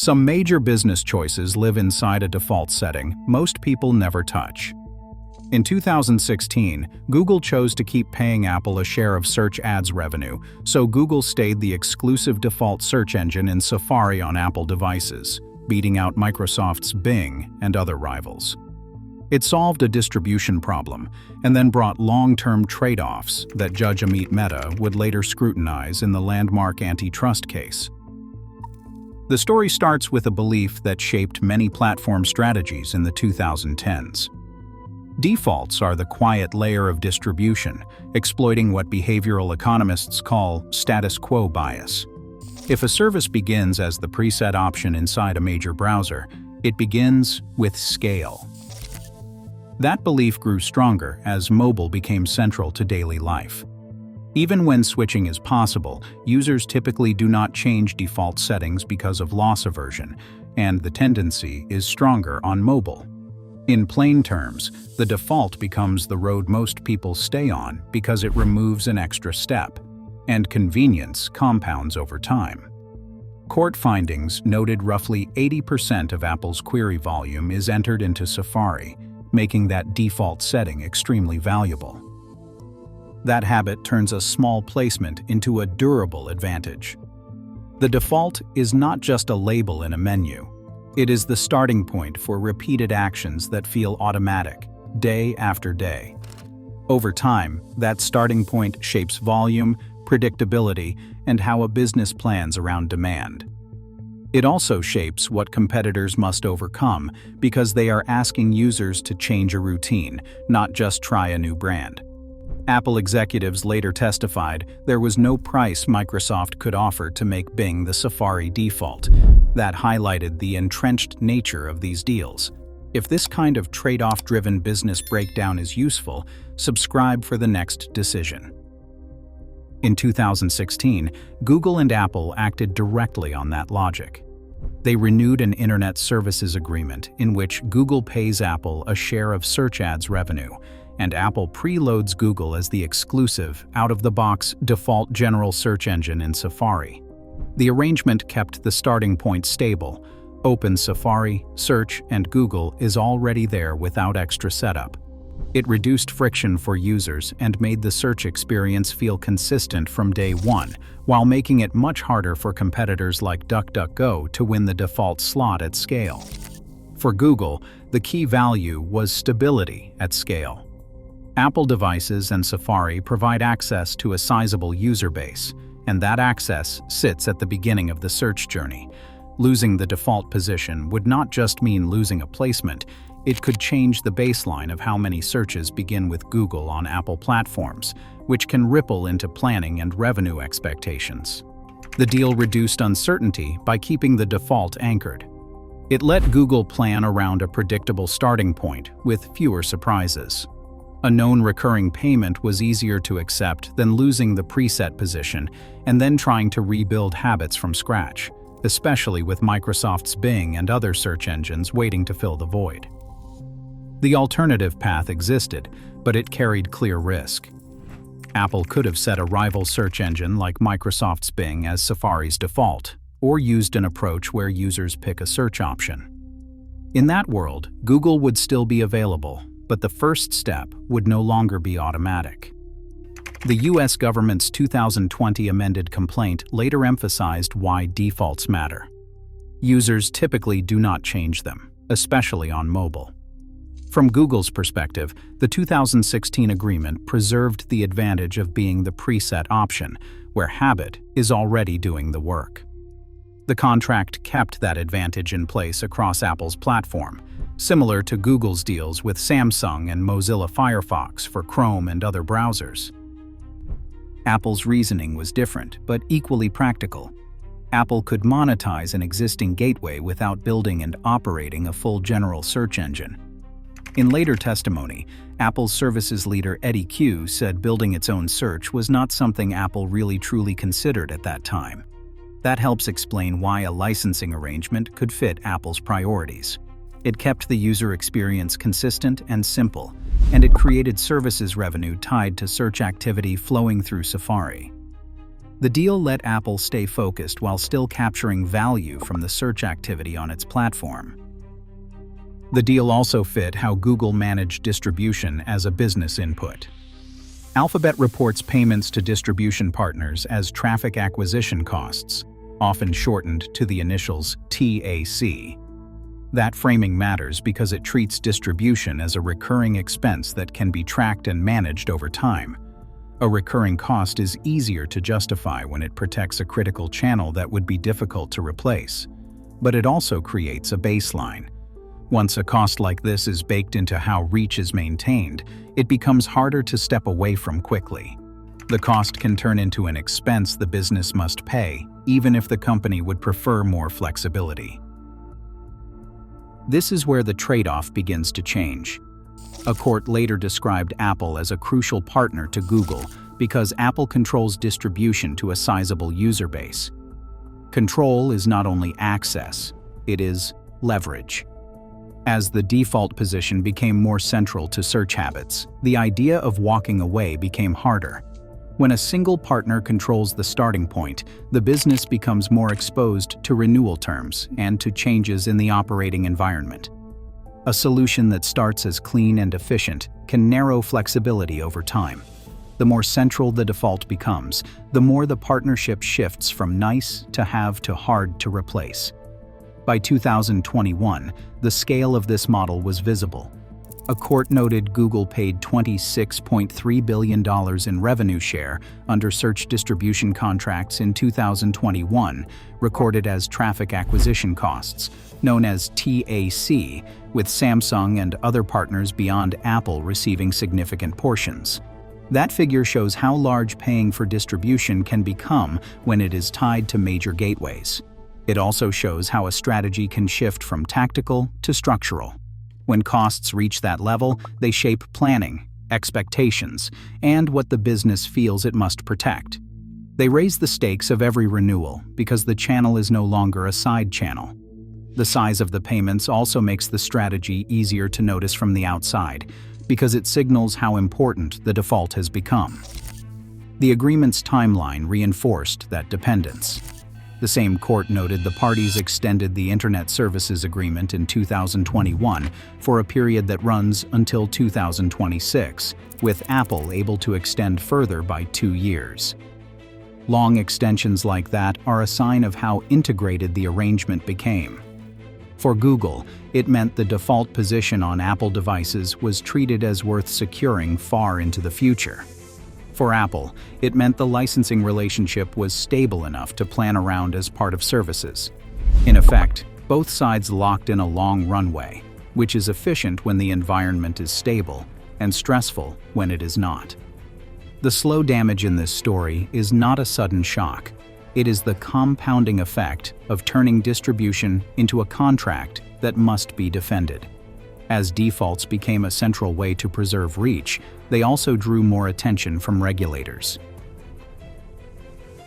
Some major business choices live inside a default setting most people never touch. In 2016, Google chose to keep paying Apple a share of search ads revenue, so Google stayed the exclusive default search engine in Safari on Apple devices, beating out Microsoft's Bing and other rivals. It solved a distribution problem and then brought long-term trade-offs that Judge Amit Mehta would later scrutinize in the landmark antitrust case. The story starts with a belief that shaped many platform strategies in the 2010s. Defaults are the quiet layer of distribution, exploiting what behavioral economists call status quo bias. If a service begins as the preset option inside a major browser, it begins with scale. That belief grew stronger as mobile became central to daily life. Even when switching is possible, users typically do not change default settings because of loss aversion, and the tendency is stronger on mobile. In plain terms, the default becomes the road most people stay on because it removes an extra step, and convenience compounds over time. Court findings noted roughly 80% of Apple's query volume is entered into Safari, making that default setting extremely valuable. That habit turns a small placement into a durable advantage. The default is not just a label in a menu. It is the starting point for repeated actions that feel automatic, day after day. Over time, that starting point shapes volume, predictability, and how a business plans around demand. It also shapes what competitors must overcome because they are asking users to change a routine, not just try a new brand. Apple executives later testified there was no price Microsoft could offer to make Bing the Safari default. That highlighted the entrenched nature of these deals. If this kind of trade-off-driven business breakdown is useful, subscribe for the next decision. In 2016, Google and Apple acted directly on that logic. They renewed an Internet Services Agreement in which Google pays Apple a share of search ads revenue, and Apple preloads Google as the exclusive, out-of-the-box, default general search engine in Safari. The arrangement kept the starting point stable. Open Safari, Search, and Google is already there without extra setup. It reduced friction for users and made the search experience feel consistent from day one, while making it much harder for competitors like DuckDuckGo to win the default slot at scale. For Google, the key value was stability at scale. Apple devices and Safari provide access to a sizable user base, and that access sits at the beginning of the search journey. Losing the default position would not just mean losing a placement, it could change the baseline of how many searches begin with Google on Apple platforms, which can ripple into planning and revenue expectations. The deal reduced uncertainty by keeping the default anchored. It let Google plan around a predictable starting point with fewer surprises. A known recurring payment was easier to accept than losing the preset position and then trying to rebuild habits from scratch, especially with Microsoft's Bing and other search engines waiting to fill the void. The alternative path existed, but it carried clear risk. Apple could have set a rival search engine like Microsoft's Bing as Safari's default, or used an approach where users pick a search option. In that world, Google would still be available, but the first step would no longer be automatic. The U.S. government's 2020 amended complaint later emphasized why defaults matter. Users typically do not change them, especially on mobile. From Google's perspective, the 2016 agreement preserved the advantage of being the preset option, where habit is already doing the work. The contract kept that advantage in place across Apple's platform, similar to Google's deals with Samsung and Mozilla Firefox for Chrome and other browsers. Apple's reasoning was different, but equally practical. Apple could monetize an existing gateway without building and operating a full general search engine. In later testimony, Apple's services leader Eddie Q said building its own search was not something Apple really truly considered at that time. That helps explain why a licensing arrangement could fit Apple's priorities. It kept the user experience consistent and simple, and it created services revenue tied to search activity flowing through Safari. The deal let Apple stay focused while still capturing value from the search activity on its platform. The deal also fit how Google managed distribution as a business input. Alphabet reports payments to distribution partners as traffic acquisition costs, often shortened to the initials TAC. That framing matters because it treats distribution as a recurring expense that can be tracked and managed over time. A recurring cost is easier to justify when it protects a critical channel that would be difficult to replace. But it also creates a baseline. Once a cost like this is baked into how reach is maintained, it becomes harder to step away from quickly. The cost can turn into an expense the business must pay, even if the company would prefer more flexibility. This is where the trade-off begins to change. A court later described Apple as a crucial partner to Google because Apple controls distribution to a sizable user base. Control is not only access, it is leverage. As the default position became more central to search habits, the idea of walking away became harder. When a single partner controls the starting point, the business becomes more exposed to renewal terms and to changes in the operating environment. A solution that starts as clean and efficient can narrow flexibility over time. The more central the default becomes, the more the partnership shifts from nice to have to hard to replace. By 2021, the scale of this model was visible. A court noted Google paid $26.3 billion in revenue share under search distribution contracts in 2021, recorded as traffic acquisition costs, known as TAC, with Samsung and other partners beyond Apple receiving significant portions. That figure shows how large paying for distribution can become when it is tied to major gateways. It also shows how a strategy can shift from tactical to structural. When costs reach that level, they shape planning, expectations, and what the business feels it must protect. They raise the stakes of every renewal because the channel is no longer a side channel. The size of the payments also makes the strategy easier to notice from the outside because it signals how important the default has become. The agreement's timeline reinforced that dependence. The same court noted the parties extended the Internet Services Agreement in 2021 for a period that runs until 2026, with Apple able to extend further by 2 years. Long extensions like that are a sign of how integrated the arrangement became. For Google, it meant the default position on Apple devices was treated as worth securing far into the future. For Apple, it meant the licensing relationship was stable enough to plan around as part of services. In effect, both sides locked in a long runway, which is efficient when the environment is stable and stressful when it is not. The slow damage in this story is not a sudden shock. It is the compounding effect of turning distribution into a contract that must be defended. As defaults became a central way to preserve reach, they also drew more attention from regulators.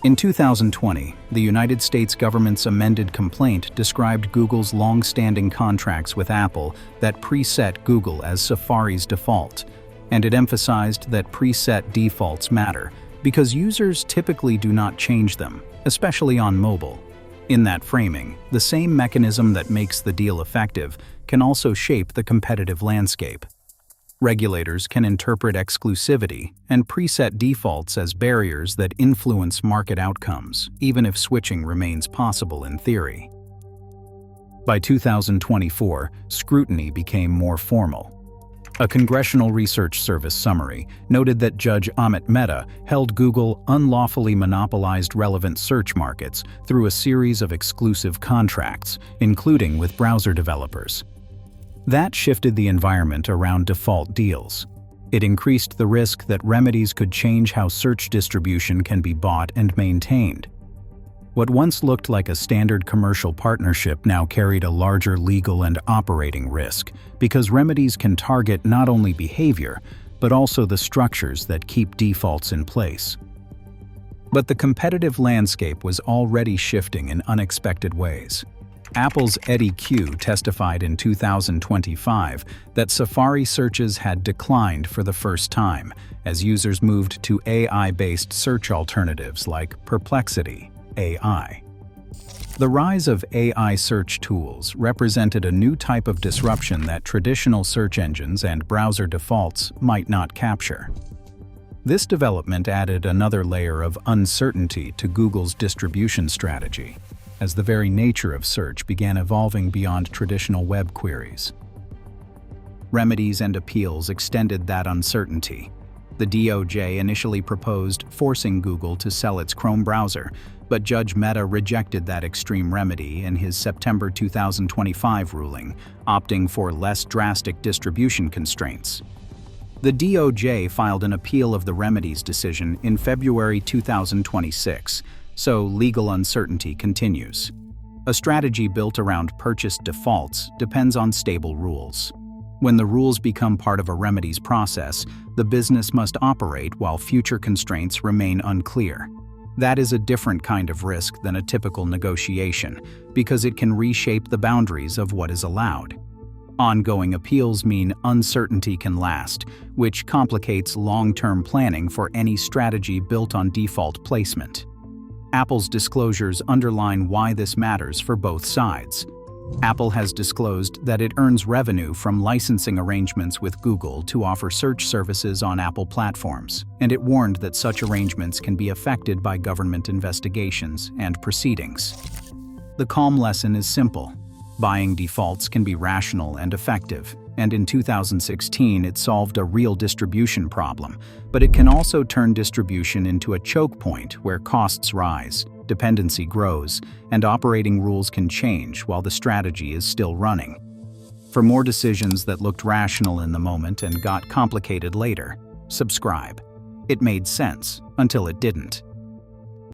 In 2020, the United States government's amended complaint described Google's long-standing contracts with Apple that preset Google as Safari's default, and it emphasized that preset defaults matter because users typically do not change them, especially on mobile. In that framing, the same mechanism that makes the deal effective can also shape the competitive landscape. Regulators can interpret exclusivity and preset defaults as barriers that influence market outcomes, even if switching remains possible in theory. By 2024, scrutiny became more formal. A Congressional Research Service summary noted that Judge Amit Mehta held Google unlawfully monopolized relevant search markets through a series of exclusive contracts, including with browser developers. That shifted the environment around default deals. It increased the risk that remedies could change how search distribution can be bought and maintained. What once looked like a standard commercial partnership now carried a larger legal and operating risk, because remedies can target not only behavior, but also the structures that keep defaults in place. But the competitive landscape was already shifting in unexpected ways. Apple's Eddie Q testified in 2025 that Safari searches had declined for the first time as users moved to AI-based search alternatives like Perplexity AI. The rise of AI search tools represented a new type of disruption that traditional search engines and browser defaults might not capture. This development added another layer of uncertainty to Google's distribution strategy, as the very nature of search began evolving beyond traditional web queries. Remedies and appeals extended that uncertainty. The DOJ initially proposed forcing Google to sell its Chrome browser, but Judge Mehta rejected that extreme remedy in his September 2025 ruling, opting for less drastic distribution constraints. The DOJ filed an appeal of the remedies decision in February 2026, so legal uncertainty continues. A strategy built around purchase defaults depends on stable rules. When the rules become part of a remedies process, the business must operate while future constraints remain unclear. That is a different kind of risk than a typical negotiation, because it can reshape the boundaries of what is allowed. Ongoing appeals mean uncertainty can last, which complicates long-term planning for any strategy built on default placement. Apple's disclosures underline why this matters for both sides. Apple has disclosed that it earns revenue from licensing arrangements with Google to offer search services on Apple platforms, and it warned that such arrangements can be affected by government investigations and proceedings. The calm lesson is simple. Buying defaults can be rational and effective, and in 2016 it solved a real distribution problem, but it can also turn distribution into a choke point where costs rise, dependency grows, and operating rules can change while the strategy is still running. For more decisions that looked rational in the moment and got complicated later, subscribe. It made sense until it didn't.